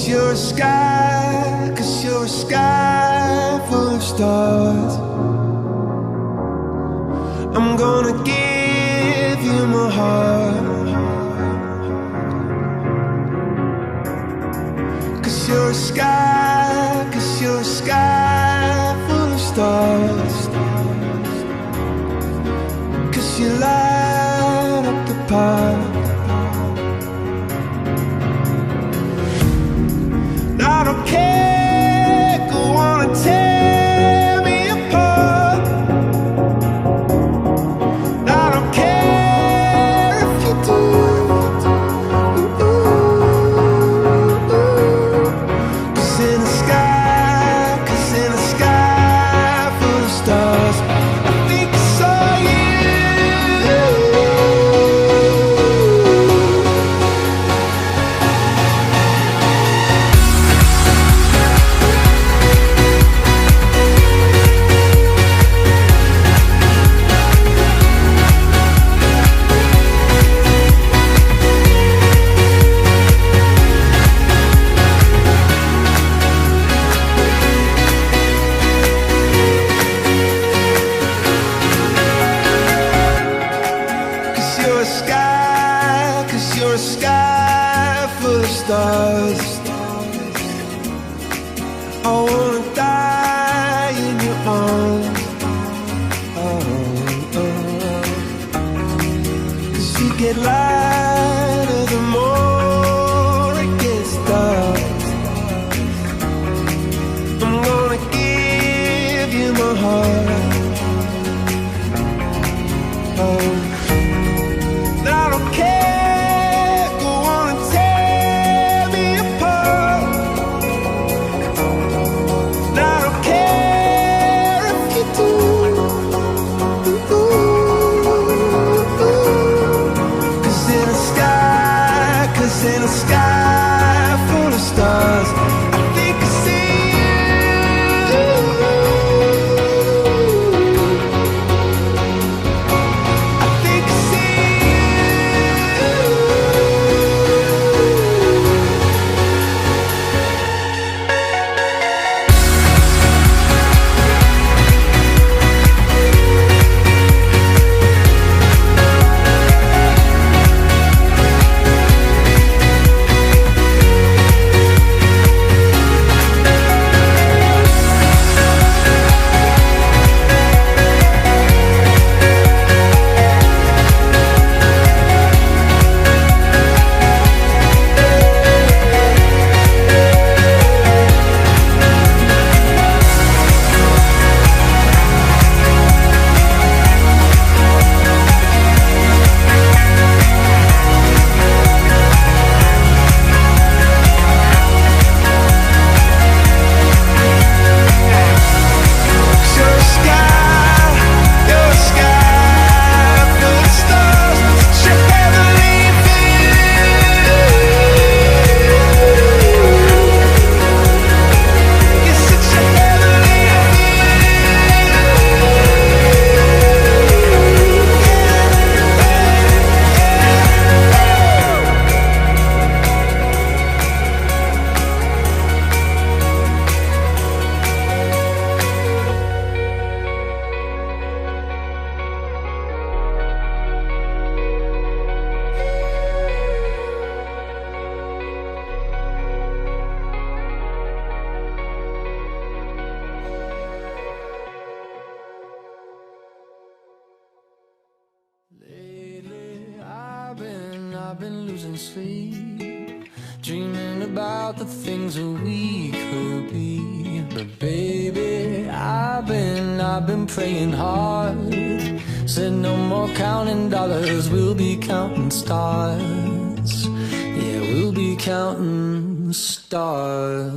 you're a sky, 'cause you're a sky full of stars. I'm gonna give you my heart, 'cause you're a sky, 'cause you're a sky full of stars. 'Cause you light up the park. I don't care, go on and tear me apart. I don't care if you do. Cause in the sky, 'cause in the sky full of stars, I think I saw you. You're a sky full of stars. I wanna die in your arms. Oh, oh. 'Cause you get lighter the more it gets dark. I'm gonna give you my heart. Oh, I don't care. In a sky full of stars, I think I see you. I think I see I've been losing sleep, dreaming about the things that we could be. But baby, I've been praying hard. Said no more counting dollars, we'll be counting stars. Yeah, we'll be counting stars.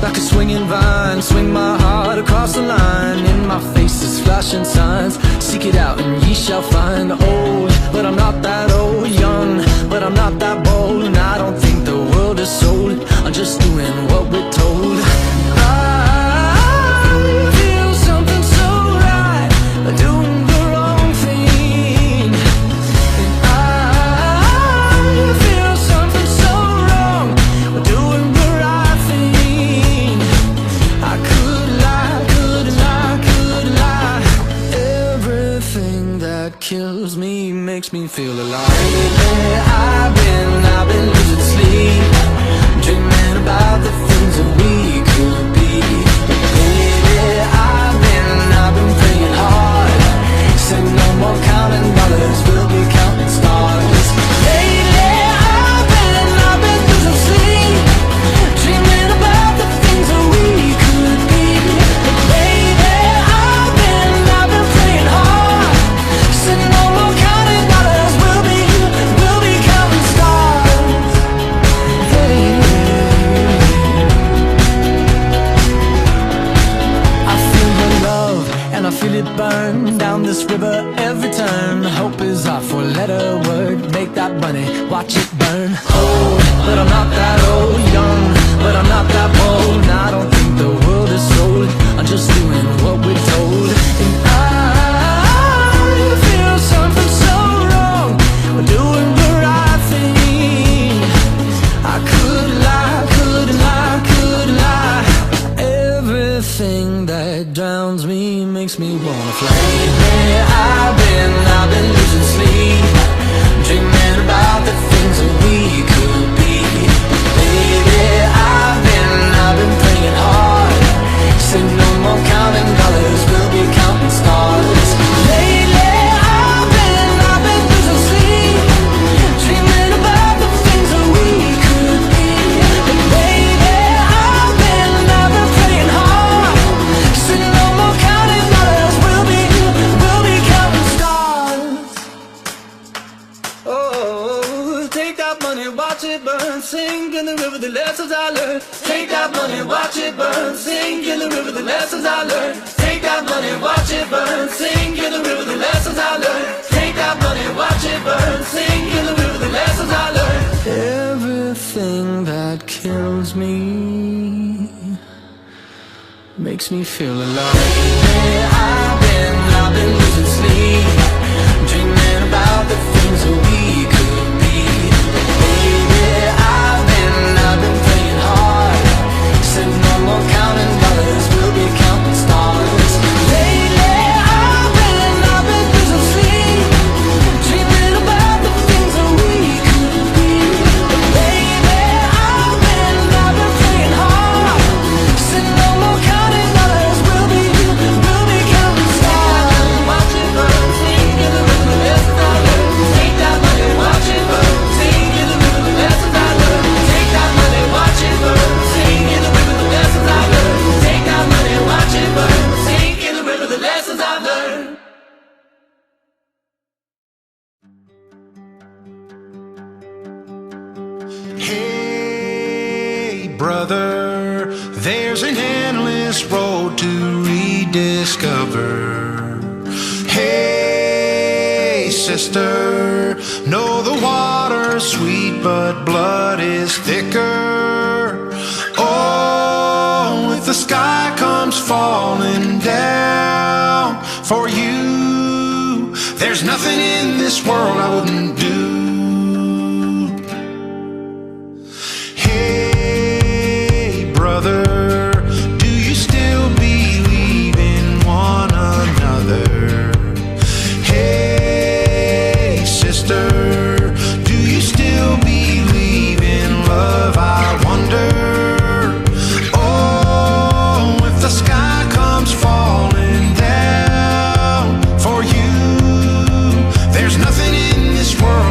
Like a swinging vine, swing my heart across the line. In my face is flashing signs. Seek it out and ye shall find. Old, but I'm not that old. Young, but I'm not that bold. And I don't think the world is so watch it burn. Old, but I'm not that old. Young, but I'm not that bold. And I don't think the world is sold. I'm just doing what we're told. And I feel something so wrong. We're doing the right thing. I could lie, couldn't lie, couldn't lie. Everything that drowns me makes me wanna fly. Lately I've been losing sleep, dreaming about the things that we could be. Baby, I've been praying hard. Said no more counting dollars, we'll be counting stars. Lately I've been losing sleep, dreaming about the things that we could be. And baby, I've been praying hard. Said no more counting dollars, we'll be counting stars. Oh, take that money, watch it burn, sink in the river, the lessons I learned. Take that money, watch it burn, sink in the river, the lessons I learned. Take that money, watch it burn, sink in the river, the lessons I learned. Take that money, watch it burn, sink in the river, the lessons I learned. Everything that kills me makes me feel alive. Yeah, I've been losing sleep, dreaming about the things that we could be. Baby, I've been praying hard. Said no more counting dollars, we'll be counting stars. Lately, I've been losing sleep, dreaming about the things that we could be. Baby, I've been praying hard. Said no more counting dollars, we'll be counting stars. Watch it burn, sing in the river, the lessons I learned. Take that money, watch it burn, sing in the river, the lessons I learned. Take that money, watch it burn, sing in the river, the lessons I learned. Take that money, watch it burn, sing in the river, the lessons I learned. Hey, brother, there's an endless road to rediscover. Hey, sister, know the water's sweet, but blood is thicker. Oh, if the sky comes falling down for you, there's nothing in this world I wouldn't do. Hey, brother, do you still believe in one another? Hey, sister, do you still believe in love? I wonder. Oh, if the sky comes falling down for you, there's nothing in this world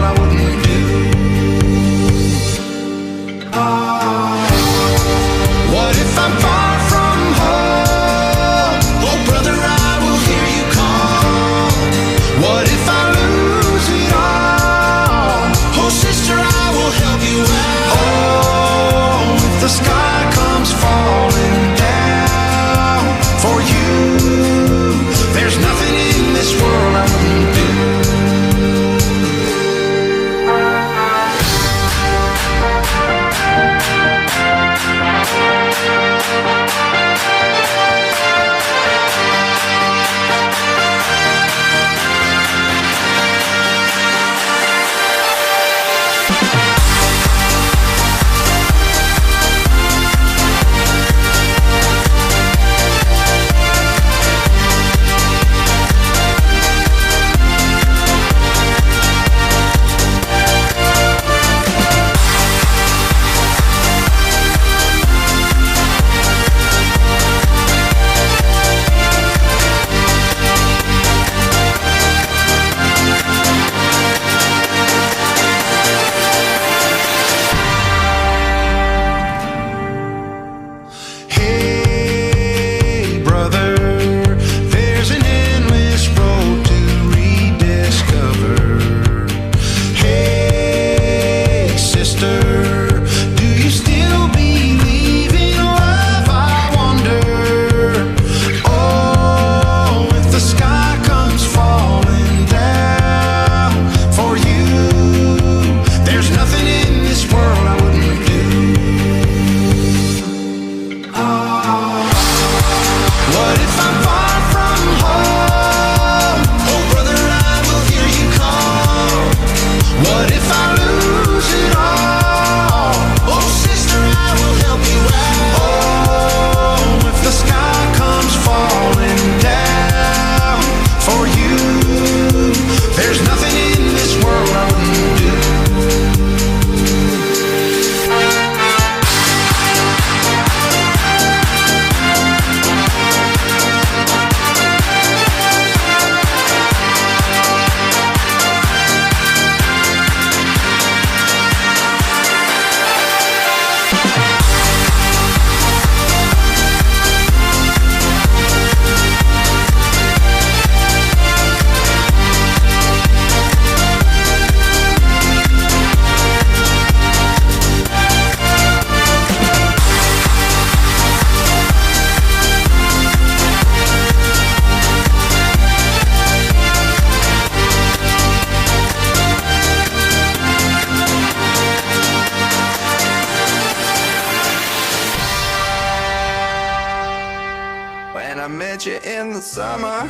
in the summer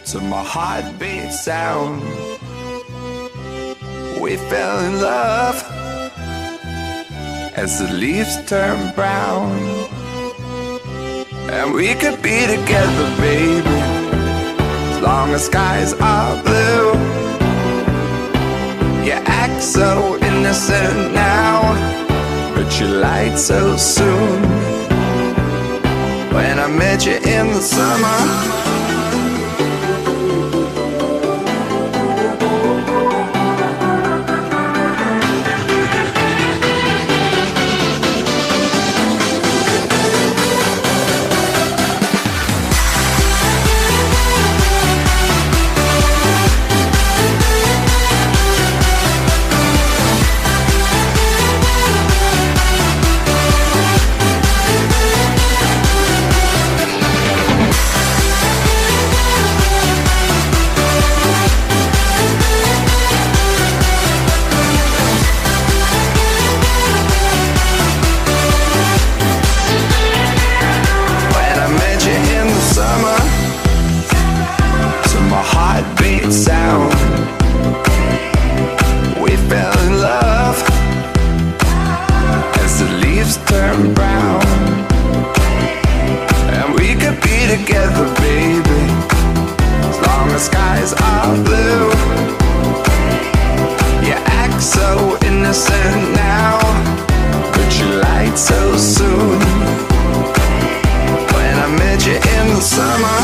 to my heartbeat sound. We fell in love as the leaves turn brown. And we could be together, baby, as long as skies are blue. You act so innocent now, but you lied so soon. When I met you in the summer, sound. We fell in love as the leaves turn brown. And we could be together, baby, as long as skies are blue. You act so innocent now, but you lied so soon. When I met you in the summer,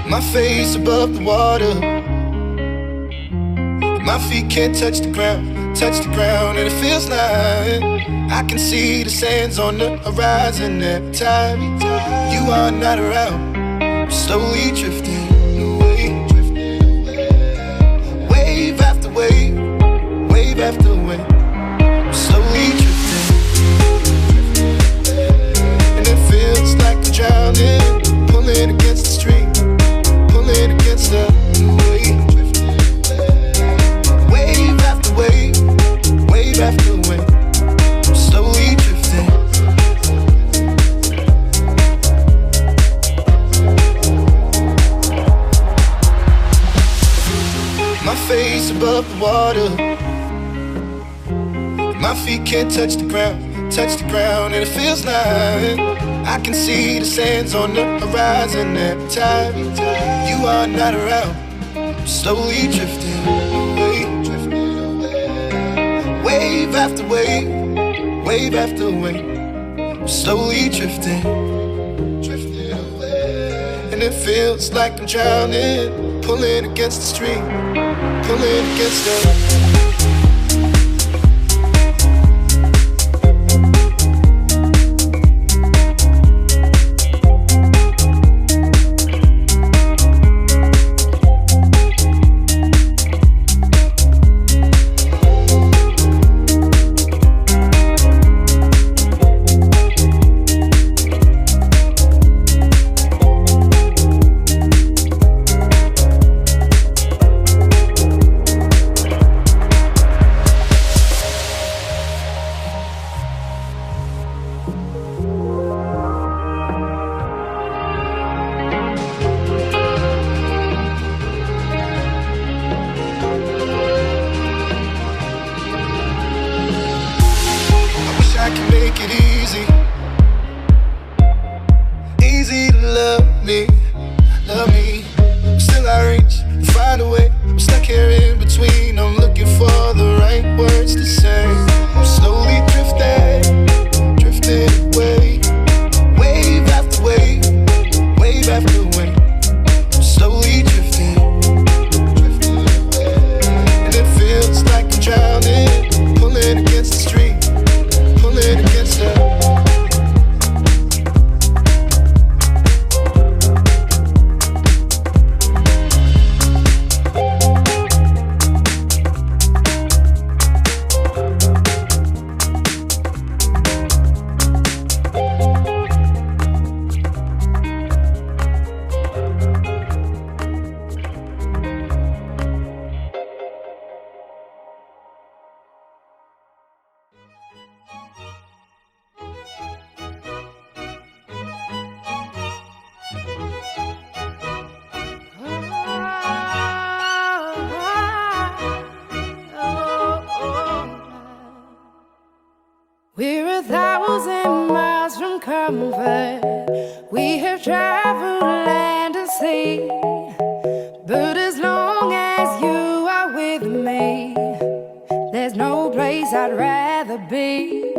my face above the water. My feet can't touch the ground, and it feels like I can see the sands on the horizon every time you are not around. I'm slowly drifting away, wave after wave, wave after wave. I'm slowly drifting, and it feels like I'm drowning, pulling against the stream, pulling against the wave. Wave after wave, wave after wave. I'm slowly drifting. My face above the water. My feet can't touch the ground, and it feels like I can see the sands on the horizon every time you are not around. I'm slowly drifting away, wave after wave, wave after wave. I'm slowly drifting away, and it feels like I'm drowning, pulling against the stream, pulling against the. We're 1,000 miles from comfort. We have traveled land and sea, but as long as you are with me, there's no place I'd rather be.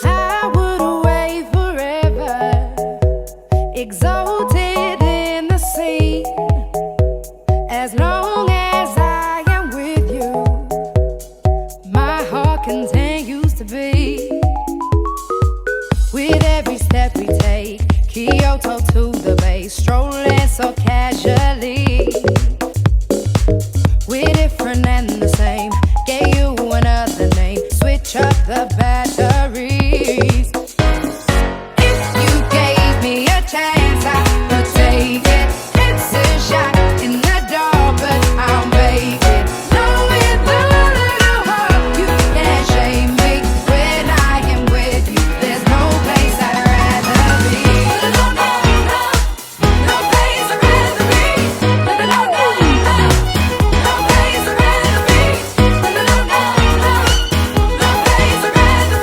I would away forever, exalted in the sea, as long as I am with you, my heart continues to beat. With every step we take, Kyoto to the bay, strolling so casually. We're different and the same, gave you another name, switch up the batteries. If you gave me a chance, I would take it. It's a shot in the dark, but I'll make it. Knowing the little heart, you can't shame me. When I am with you, there's no place I'd rather be. No, no, no, no place I'd rather be. No, no, no, no, no place I'd rather be. No, no, no, no, no place I'd rather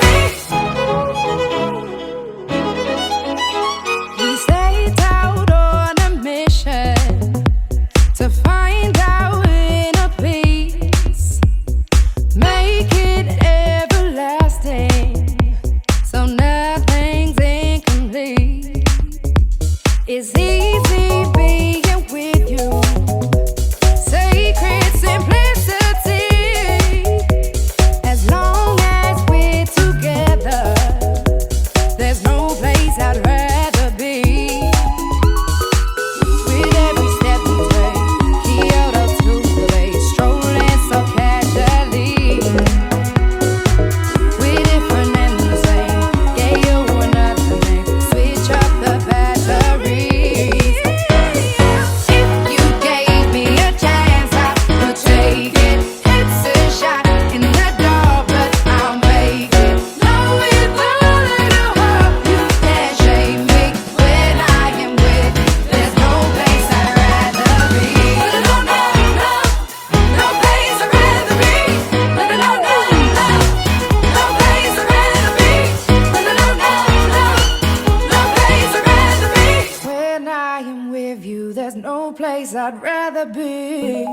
no place I'd rather be.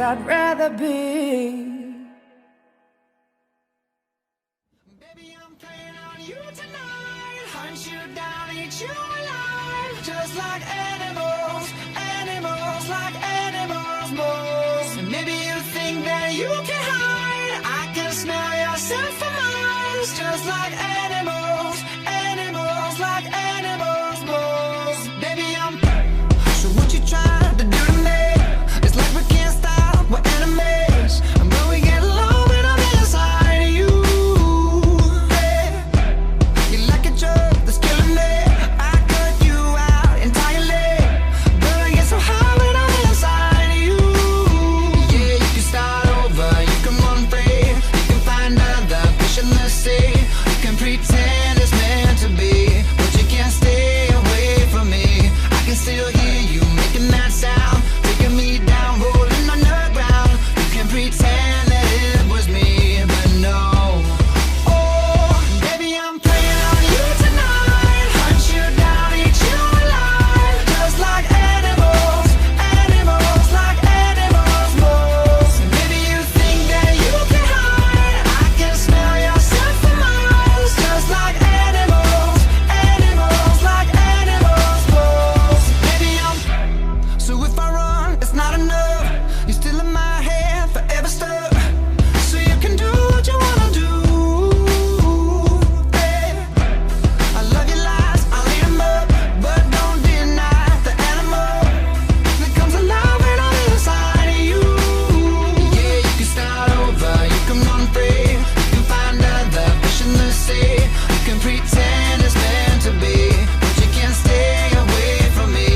I'd rather be. Baby, I'm playing on you tonight. Hunt you down, eat you alive. Just like animals, animals, like animals, moles. And maybe you think that you can hide. I can smell yourself for miles. Just like animals, animals, like animals, moles. Baby, I'm. So what you trying to do to me? It's like we can't stop, we're enemies. And when we get low, when I'm inside of you, hey, you're like a drug that's killing me. I cut you out entirely, but I get so high when I'm inside of you. Yeah, you can start over, you can run free, you can find other fish in the sea. You can pretend it's meant to be, but you can't stay away from me. I can still hear you making that sound, taking me down, rolling on the ground. You can pretend that it was me, but no. Oh, baby, I'm playing on you tonight. Hunt you down, eat you alive. Just like animals, animals, like animals, moles. And maybe you think that you can hide. I can smell yourself for miles. Just like animals, animals, like animals, moles. Baby, I'm. So if I run, it's not enough. You're still in my head, forever stuck. So you can do what you wanna do. Hey, I love your lies, I'll eat 'em up, but don't deny the animal that comes alive when I'm inside of you. Yeah, you can start over, you can run free, you can find other fish in the sea. You can pretend it's meant to be, but you can't stay away from me.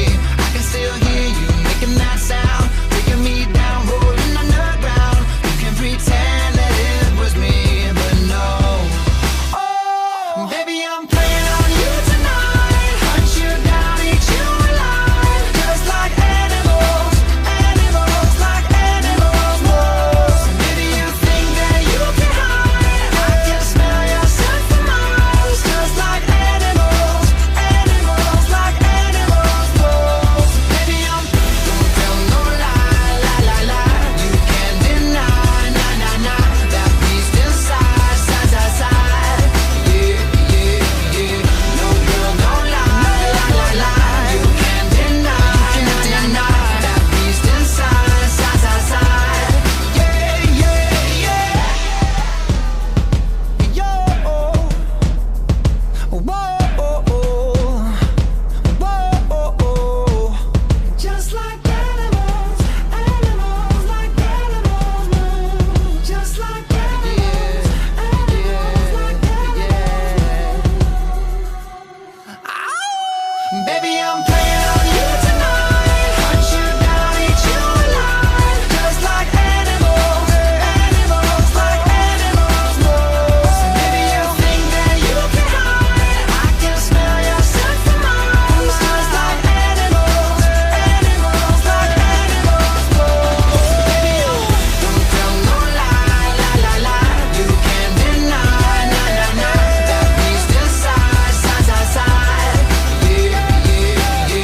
I can still hear you making that sound, taking me down, rolling on the ground. You can pretend that it was me, but no. Oh, baby, I'm playing on you tonight. Hunt you down, eat you alive. Just like animals, animals, like animals, moles. Maybe you think that you can hide. I can smell yourself for miles. Just like animals, animals, like animals, moles. Baby, I'm. Don't tell no lie, lie, lie, lie. You can't deny, nah, nah, nah. That beast inside, side, side, side. Yeah, yeah, yeah. No girl, don't lie, lie, lie, lie. You can't deny, nah, nah, nah. That beast inside, side, side, side. Yeah, yeah, yeah. Yo, whoa, whoa. Just like animals, animals, like animals, move. Just like animals, animals, like animals. Baby, I'm playing on you tonight. Hunt you down, eat you alive. Just like animals, animals, like animals, moles. Maybe you think that you can hide. I can smell yourself for miles. Just like animals, animals, like animals, moles. Baby, don't tell no lie, lie, lie, lie. You can't deny, nah, nah, nah. That beast inside, side, side, side. Yeah, yeah, yeah.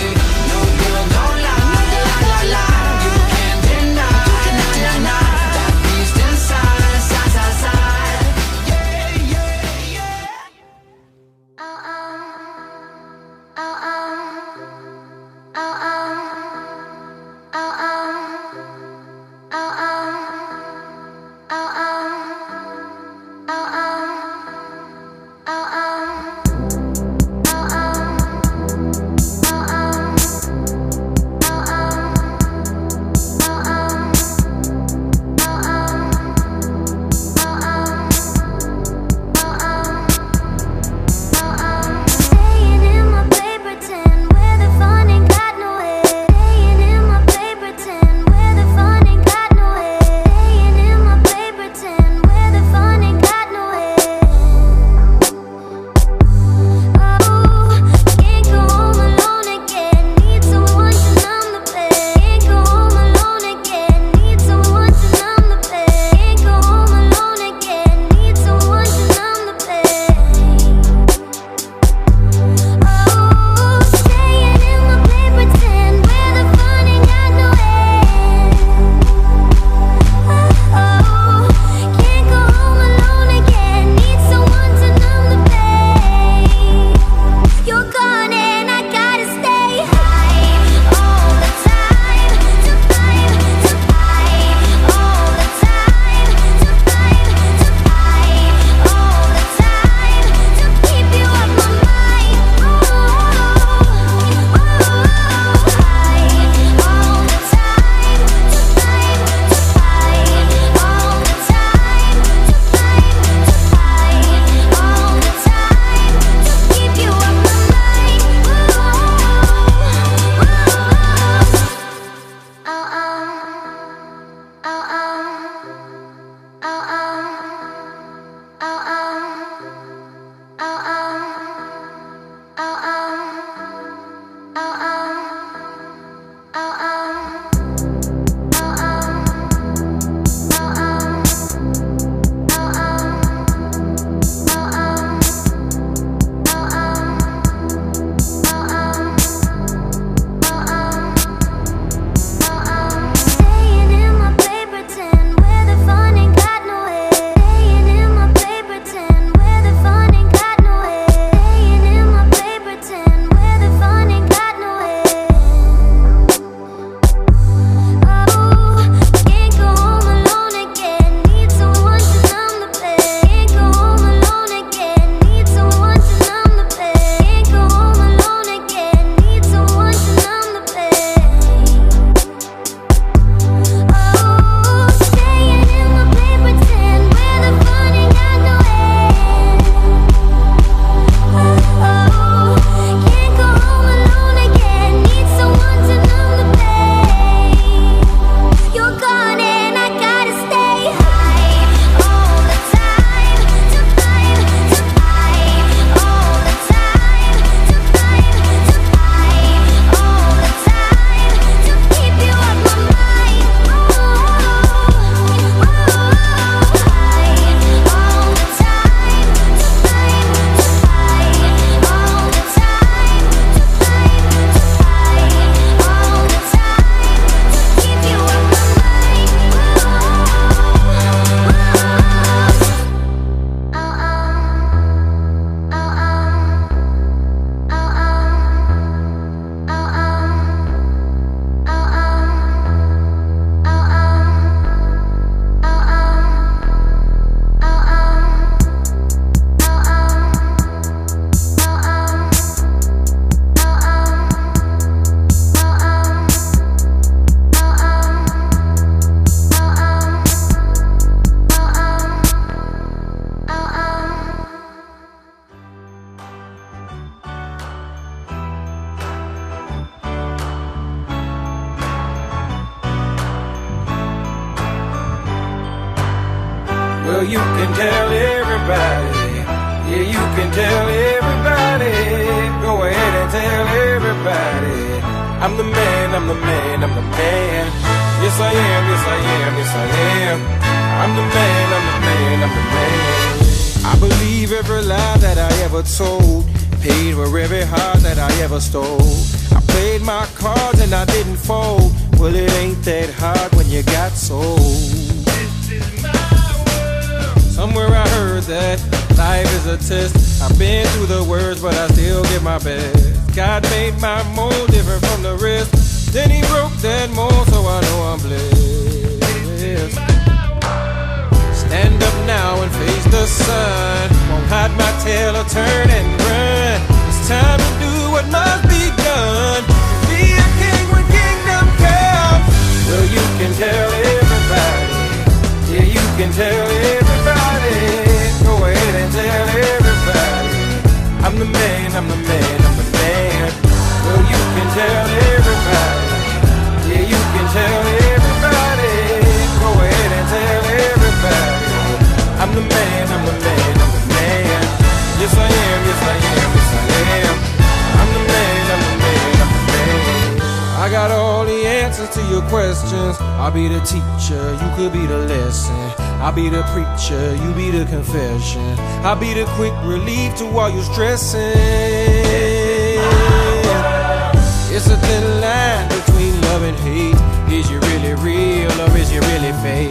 Well, you can tell everybody. Yeah, you can tell everybody. Go ahead and tell everybody. I'm the man, I'm the man, I'm the man. Yes, I am, yes, I am, yes, I am. I'm the man, I'm the man, I'm the man. I believe every lie that I ever told. Paid for every heart that I ever stole. I played my cards and I didn't fold. Well, it ain't that hard when you got sold. This is my world. Somewhere I heard that life is a test. I've been through the worst, but I still give my best. God made my mold different from the rest. Then he broke that mold, so I know I'm blessed. Stand up now and face the sun. Won't hide my tail or turn and run. It's time to do what must be done. Be a king when kingdom comes. Well, you can tell everybody. Yeah, you can tell everybody. Go ahead and tell everybody. I'm the man, I'm the man, I'm the man. Well, you can tell everybody. Yeah, you can tell everybody. Go ahead and tell everybody. I'm the man, I'm the man, I'm the man. Yes, I am, yes, I am, yes, I am. I'm the man, I'm the man, I'm the man. I got all the answers to your questions. I'll be the teacher, you could be the lesson. I'll be the preacher, you be the confession. I'll be the quick relief to all your stressing. It's a thin line between love and hate. Is you really real or is you really fake?